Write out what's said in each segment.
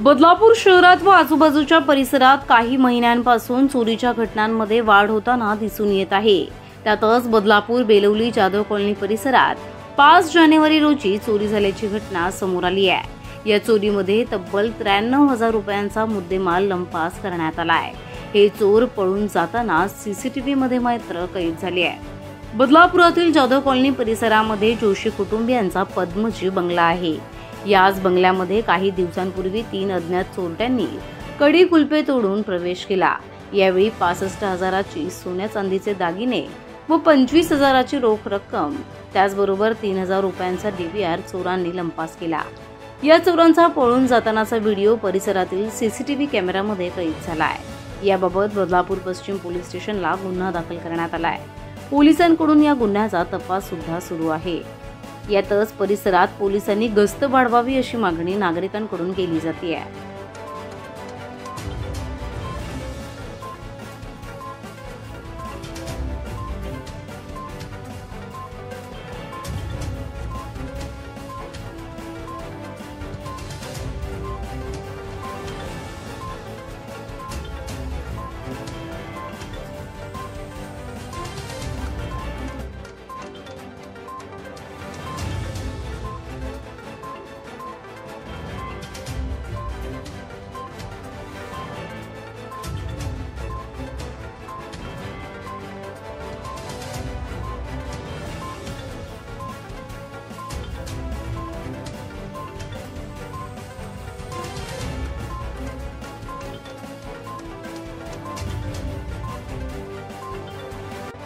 बदलापूर शहरात व आजूबाजूच्या परिसरात काही महिन्यांपासून चोरीच्या घटनांमध्ये वाढ होताना दिसून येत आहे। त्यातच बदलापूर बेलवली जाधव कॉलनी परिसरात 5 जानेवारी रोजी चोरी झाल्याची घटना समोर आली आहे। या चोरीमध्ये तब्बल 93,000 रुपयांचा मुद्देमाल लंपास करण्यात आला आहे। हे चोर पळून जाताना सीसीटीव्ही मध्ये मात्र कैद झाले आहे। बदलापुरातील जाधव कॉलनी परिसरामध्ये जोशी कुटुंबियांचा पद्मजी बंगला आहे। याच बंगल्यामध्ये काही दिवसांपूर्वी 3 अज्ञात चोरट्यांनी कडी कुलपे तोडून प्रवेश केला। यावेळी 65,000ची सोन्या चांदीचे दागिने व 25,000ची रोख रक्कम त्याचबरोबर 3,000 रुपयांचा DVR चोरांनी लंपास केला। या चोरांचा पळून जातानाचा व्हिडिओ परिसरातील सीसीटीव्ही कॅमेऱ्यामध्ये कैद झाला आहे। याबाबत बदलापूर पश्चिम पोलीस स्टेशनला गुन्हा दाखल करण्यात आला आहे। पोलिसांकडून या गुन्ह्याचा तपास सुद्धा सुरू आहे। यातच परिसरात पोलिसांनी गस्त वाढवावी अशी मागणी नागरिकांकडून केली जाते आहे।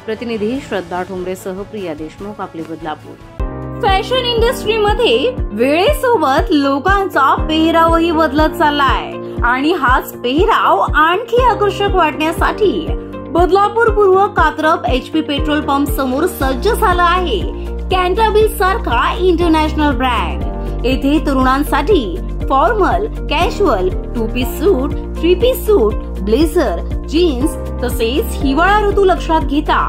प्रतिनिधी श्रद्धा ठोंबरेसह प्रिया देशमुख, आपले बदलापूर। फॅशन इंडस्ट्रीमध्ये वेळेसोबत लोकांचा पेहरावही बदलत चाललाय आणि हाच पेहराव आणखी आकर्षक वाटण्यासाठी बदलापूर पूर्व कात्रप HP पेट्रोल पंप समोर सज्ज झाला आहे कॅन्टाबिल सारखा इंटरनॅशनल ब्रँड। येथे तरुणांसाठी formal, casual, 2 piece suit, 3 piece suit, blazer, jeans तसेच हिवाळा ऋतू लक्षात घेता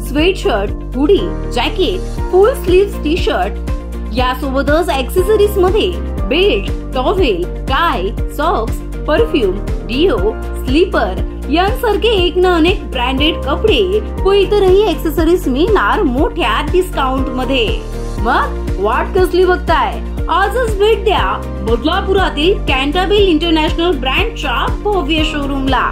sweatshirt, hoodie, jacket, full sleeve t shirt यासोबतच ॲक्सेसरीज मध्ये belt, towel, tie, socks, perfume, deo, slipper यांसारखे एक ना अनेक ब्रँडेड कपडे व इतरही ॲक्सेसरीज मिळणार मोठ्या डिस्काउंट मध्ये। मग वाट कसली बघताय? आजच भेट द्या बदलापुरातील कॅन्टाबिल इंटरनॅशनल ब्रँडच्या भव्य शोरूमला।